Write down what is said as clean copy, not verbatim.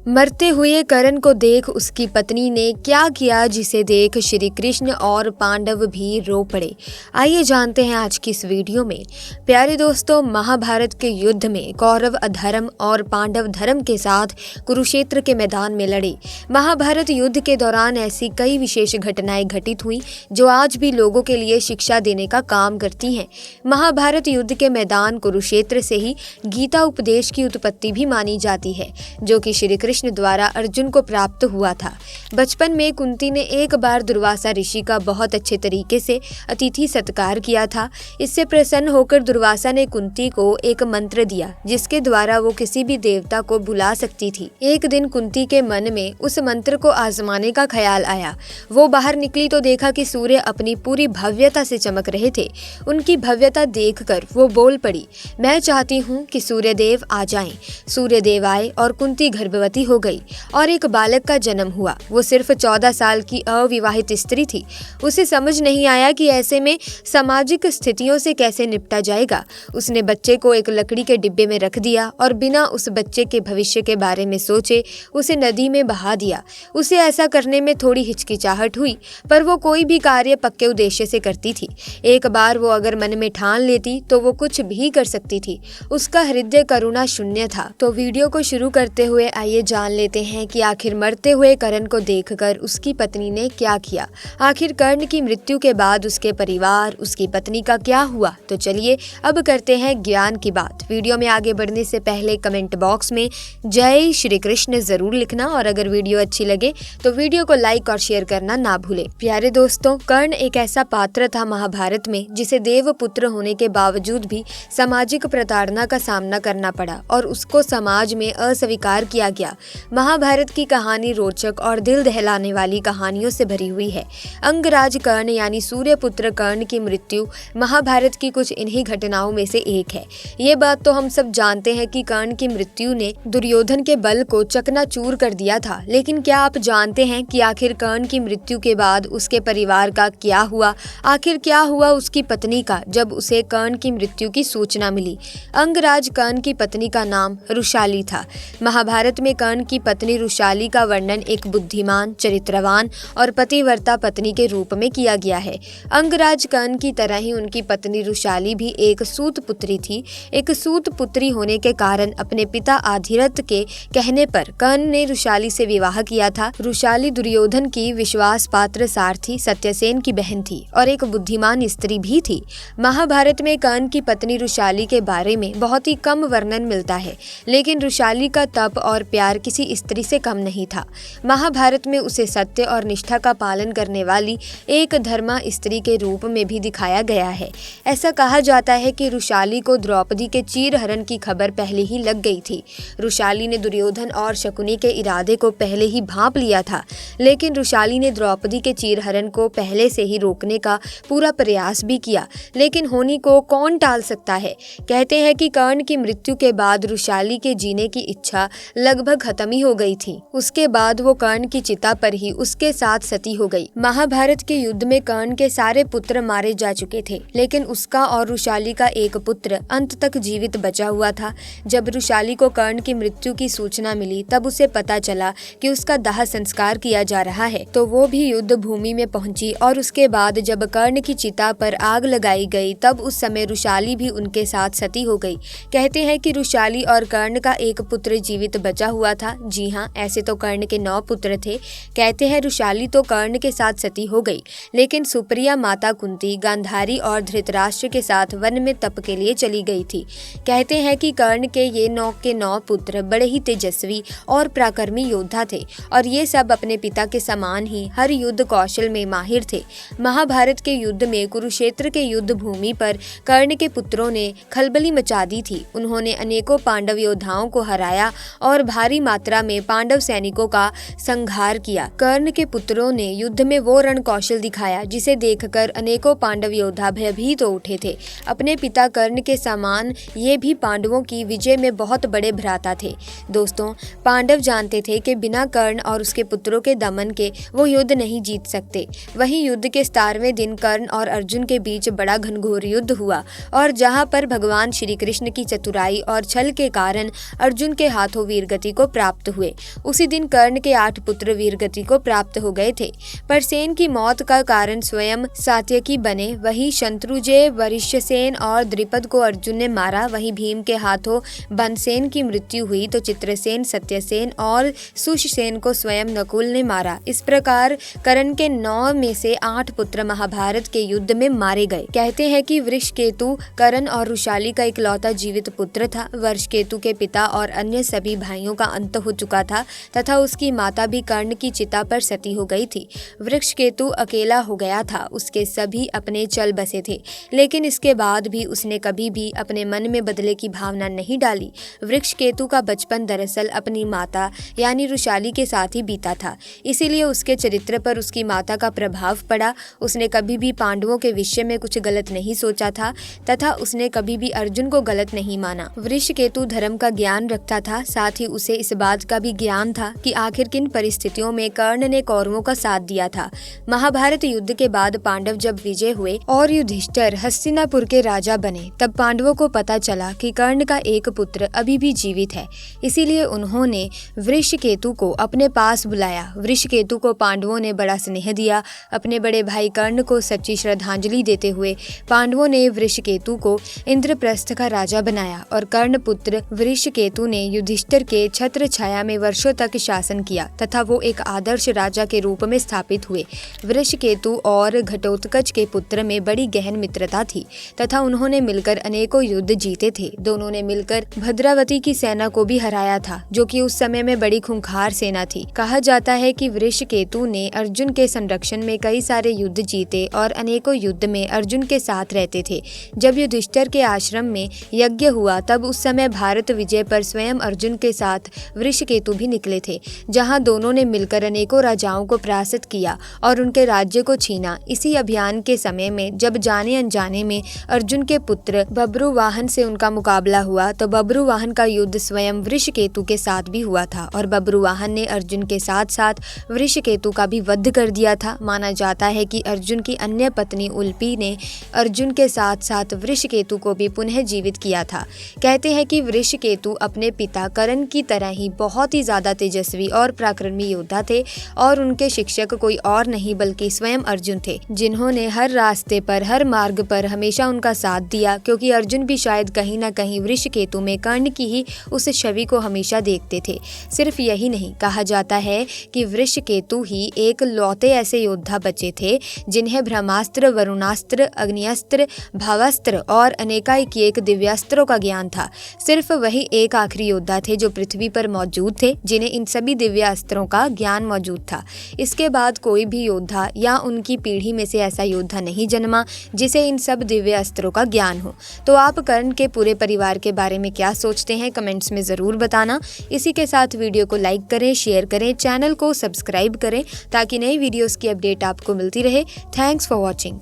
मरते हुए कर्ण को देख उसकी पत्नी ने क्या किया जिसे देख श्री कृष्ण और पांडव भी रो पड़े। आइए जानते हैं आज की इस वीडियो में। प्यारे दोस्तों, महाभारत के युद्ध में कौरव अधर्म और पांडव धर्म के साथ कुरुक्षेत्र के मैदान में लड़े। महाभारत युद्ध के दौरान ऐसी कई विशेष घटनाएं घटित हुई जो आज भी लोगों के लिए शिक्षा देने का काम करती हैं। महाभारत युद्ध के मैदान कुरुक्षेत्र से ही गीता उपदेश की उत्पत्ति भी मानी जाती है, जो कि श्री कृष्ण द्वारा अर्जुन को प्राप्त हुआ था। बचपन में कुंती ने एक बार दुर्वासा ऋषि का बहुत अच्छे तरीके से अतिथि सत्कार किया था। इससे प्रसन्न होकर दुर्वासा ने कुंती को एक मंत्र दिया जिसके द्वारा वो किसी भी देवता को बुला सकती थी। एक दिन कुंती के मन में उस मंत्र को आजमाने का ख्याल आया। वो बाहर निकली तो देखा कि सूर्य अपनी पूरी भव्यता से चमक रहे थे। उनकी भव्यता देखकर वो बोल पड़ी, मैं चाहती हूँ कि सूर्यदेव आ जाएं। सूर्यदेव आए और कुंती गर्भवती हो गई और एक बालक का जन्म हुआ। वो सिर्फ 14 साल की अविवाहित स्त्री थी। उसे समझ नहीं आया कि ऐसे में सामाजिक स्थितियों से कैसे निपटा जाएगा। उसने बच्चे को एक लकड़ी के डिब्बे में रख दिया और बिना उस बच्चे के भविष्य के बारे में सोचे उसे नदी में बहा दिया। उसे ऐसा करने में थोड़ी हिचकिचाहट हुई, पर वो कोई भी कार्य पक्के उद्देश्य से करती थी। एक बार वो अगर मन में ठान लेती तो वो कुछ भी कर सकती थी। उसका हृदय करुणा शून्य था। तो वीडियो को शुरू करते हुए आइए जान लेते हैं कि आखिर मरते हुए कर्ण को देखकर उसकी पत्नी ने क्या किया। आखिर कर्ण की मृत्यु के बाद उसके परिवार, उसकी पत्नी का क्या हुआ। तो चलिए अब करते हैं ज्ञान की बात। वीडियो में आगे बढ़ने से पहले कमेंट बॉक्स में जय श्री कृष्ण जरूर लिखना और अगर वीडियो अच्छी लगे तो वीडियो को लाइक और शेयर करना ना भूले। प्यारे दोस्तों, कर्ण एक ऐसा पात्र था महाभारत में जिसे देव पुत्र होने के बावजूद भी सामाजिक प्रताड़ना का सामना करना पड़ा और उसको समाज में अस्वीकार किया गया। महाभारत की कहानी रोचक और दिल दहलाने वाली कहानियों से भरी हुई है। अंगराज कर्ण यानी सूर्यपुत्र कर्ण की मृत्यु महाभारत की कुछ इन्हीं घटनाओं में से एक है। ये बात तो हम सब जानते हैं कि कर्ण की मृत्यु ने दुर्योधन के बल को चकनाचूर कर दिया था, लेकिन क्या आप जानते हैं कि आखिर कर्ण की मृत्यु के बाद उसके परिवार का क्या हुआ? आखिर क्या हुआ उसकी पत्नी का जब उसे कर्ण की मृत्यु की सूचना मिली? अंगराज कर्ण की पत्नी का नाम रुशाली था। महाभारत में कर्ण की पत्नी रुशाली का वर्णन एक बुद्धिमान, चरित्रवान और पतिव्रता पत्नी के रूप में किया गया है। अंगराज कर्ण की तरह ही उनकी पत्नी रुशाली भी एक सूत पुत्री थी। एक सूत पुत्री होने के कारण अपने पिता आधिरथ के कहने पर कर्ण ने रुशाली से विवाह किया था। रुशाली दुर्योधन की विश्वास पात्र सारथी सत्यसेन की बहन थी और एक बुद्धिमान स्त्री भी थी। महाभारत में कर्ण की पत्नी रुशाली के बारे में बहुत ही कम वर्णन मिलता है, लेकिन रुशाली का तप और प्यार किसी स्त्री से कम नहीं था। महाभारत में उसे सत्य और निष्ठा का पालन करने वाली एक धर्मा स्त्री के रूप में भी दिखाया गया है। ऐसा कहा जाता है कि रुशाली को द्रौपदी के चीरहरण की खबर पहले ही लग गई थी। रुशाली ने दुर्योधन और शकुनी के इरादे को पहले ही भांप लिया था, लेकिन रुशाली ने द्रौपदी के चीरहरण को पहले से ही रोकने का पूरा प्रयास भी किया, लेकिन होनी को कौन टाल सकता है। कहते हैं कि कर्ण की मृत्यु के बाद रुशाली के जीने की इच्छा लगभग खत्म ही हो गई थी। उसके बाद वो कर्ण की चिता पर ही उसके साथ सती हो गई। महाभारत के युद्ध में कर्ण के सारे पुत्र मारे जा चुके थे, लेकिन उसका और रुशाली का एक पुत्र अंत तक जीवित बचा हुआ था। जब रुशाली को कर्ण की मृत्यु की सूचना मिली तब उसे पता चला कि उसका दाह संस्कार किया जा रहा है, तो वो भी युद्ध भूमि में पहुंची और उसके बाद जब कर्ण की चिता पर आग लगाई गई तब उस समय रुशाली भी उनके साथ सती हो गई। कहते हैं कि रुशाली और कर्ण का एक पुत्र जीवित बचा हुआ था। जी हाँ, ऐसे तो कर्ण के 9 पुत्र थे। कहते हैं रुशाली तो कर्ण के साथ सती हो गई, लेकिन सुप्रिया माता कुंती गांधारी और धृतराष्ट्र के साथ वन में तप के लिए चली गई थी। कहते हैं कि कर्ण के ये 9 के 9 पुत्र बड़े ही तेजस्वी और पराक्रमी योद्धा थे और ये सब अपने पिता के समान ही हर युद्ध कौशल में माहिर थे। महाभारत के युद्ध में कुरुक्षेत्र के युद्ध भूमि पर कर्ण के पुत्रों ने खलबली मचा दी थी। उन्होंने अनेकों पांडव योद्धाओं को हराया और भारी मात्रा में पांडव सैनिकों का संहार किया। कर्ण के पुत्रों ने युद्ध में वो रण कौशल दिखाया जिसे देखकर अनेकों पांडव योद्धा भयभीत हो उठे थे। अपने पिता कर्ण के समान ये भी पांडवों की विजय में बहुत बड़े भ्राता थे। दोस्तों, पांडव जानते थे कि बिना कर्ण और उसके पुत्रों के दमन के वो युद्ध नहीं जीत सकते। वहीं युद्ध के 17वें दिन कर्ण और अर्जुन के बीच बड़ा घनघोर युद्ध हुआ और जहाँ पर भगवान श्री कृष्ण की चतुराई और छल के कारण अर्जुन के हाथों वीरगति को प्राप्त हुए। उसी दिन कर्ण के 8 पुत्र वीरगति को प्राप्त हो गए थे। पर सेन की मौत का कारण स्वयं सात्यकी बने। वही शत्रुंजय, वृषसेन और द्रुपद को अर्जुन ने मारा। वही भीम के हाथों बनसेन की मृत्यु हुई तो चित्रसेन, सत्यसेन और सुषसेन को स्वयं नकुल ने मारा। इस प्रकार कर्ण के 9 में से 8 पुत्र महाभारत के युद्ध में मारे गए। कहते हैं कि वृषकेतु कर्ण और रुशाली का इकलौता जीवित पुत्र था। वृषकेतु के पिता और अन्य सभी भाइयों का अंत हो चुका था तथा उसकी माता भी कर्ण की चिता पर सती हो गई थी। वृषकेतु अकेला हो गया था। उसके सभी अपने चल बसे थे, लेकिन इसके बाद भी उसने कभी भी अपने मन में बदले की भावना नहीं डाली। वृषकेतु का बचपन दरअसल अपनी माता यानी रुशाली के साथ ही बीता था, इसीलिए उसके चरित्र पर उसकी माता का प्रभाव पड़ा। उसने कभी भी पांडवों के विषय में कुछ गलत नहीं सोचा था तथा उसने कभी भी अर्जुन को गलत नहीं माना। वृषकेतु धर्म का ज्ञान रखता था, साथ ही उसे इस बात का भी ज्ञान था कि आखिर किन परिस्थितियों में कर्ण ने कौरवों का साथ दिया था। महाभारत युद्ध के बाद पांडव जब विजय हुए और युधिष्ठिर हस्तिनापुर के राजा बने, तब पांडवों को पता चला कि कर्ण का एक पुत्र अभी भी जीवित है। इसीलिए उन्होंने वृषकेतु को अपने पास बुलाया। वृषकेतु को पांडवों ने बड़ा स्नेह दिया। अपने बड़े भाई कर्ण को सच्ची श्रद्धांजलि देते हुए पांडवों ने वृषकेतु को इंद्रप्रस्थ का राजा बनाया और कर्ण पुत्र वृषकेतु ने युधिष्ठिर के छत्र छाया में वर्षों तक शासन किया तथा वो एक आदर्श राजा के रूप में स्थापित हुए। वृषकेतु और घटोत्कच के पुत्र में बड़ी गहन मित्रता थी तथा उन्होंने मिलकर अनेकों युद्ध जीते थे। दोनों ने मिलकर भद्रावती की सेना को भी हराया था, जो कि उस समय में बड़ी खूंखार सेना थी। कहा जाता है कि वृषकेतु ने अर्जुन के संरक्षण में कई सारे युद्ध जीते और अनेकों युद्ध में अर्जुन के साथ रहते थे। जब युधिष्ठिर के आश्रम में यज्ञ हुआ तब उस समय भारत विजय पर स्वयं अर्जुन के साथ वृषकेतु भी निकले थे, जहां दोनों ने मिलकर अनेकों राजाओं को परास्त किया और उनके राज्य को छीना। इसी अभियान के समय में जब जाने अनजाने में अर्जुन के पुत्र बब्रुवाहन से उनका मुकाबला हुआ तो बब्रुवाहन का युद्ध स्वयं वृषकेतु के साथ भी हुआ था और बब्रुवाहन ने अर्जुन के साथ साथ वृषकेतु का भी वध कर दिया था। माना जाता है कि अर्जुन की अन्य पत्नी उल्पी ने अर्जुन के साथ साथ वृषकेतु को भी पुनः जीवित किया था। कहते हैं कि वृषकेतु अपने पिता कर्ण की तरह ही बहुत ही ज्यादा तेजस्वी और पराक्रमी योद्धा थे और उनके शिक्षक कोई और नहीं बल्कि स्वयं अर्जुन थे, जिन्होंने हर रास्ते पर, हर मार्ग पर हमेशा उनका साथ दिया, क्योंकि अर्जुन भी शायद कहीं न कहीं वृषकेतु में कर्ण की ही उस छवि को हमेशा देखते थे। सिर्फ यही नहीं, कहा जाता है कि वृषकेतु ही एक लौते ऐसे योद्धा बचे थे जिन्हें ब्रह्मास्त्र, वरुणास्त्र, अग्निस्त्र, भावास्त्र और अनेकानेक दिव्यास्त्रों का ज्ञान था। सिर्फ वही एक आखिरी योद्धा थे जो पृथ्वी पर मौजूद थे जिन्हें इन सभी दिव्यास्त्रों का ज्ञान मौजूद था। इसके बाद कोई भी योद्धा या उनकी पीढ़ी में से ऐसा योद्धा नहीं जन्मा जिसे इन सब दिव्य अस्त्रों का ज्ञान हो। तो आप कर्ण के पूरे परिवार के बारे में क्या सोचते हैं, कमेंट्स में ज़रूर बताना। इसी के साथ वीडियो को लाइक करें, शेयर करें, चैनल को सब्सक्राइब करें ताकि नई वीडियोस की अपडेट आपको मिलती रहे। Thanks for watching.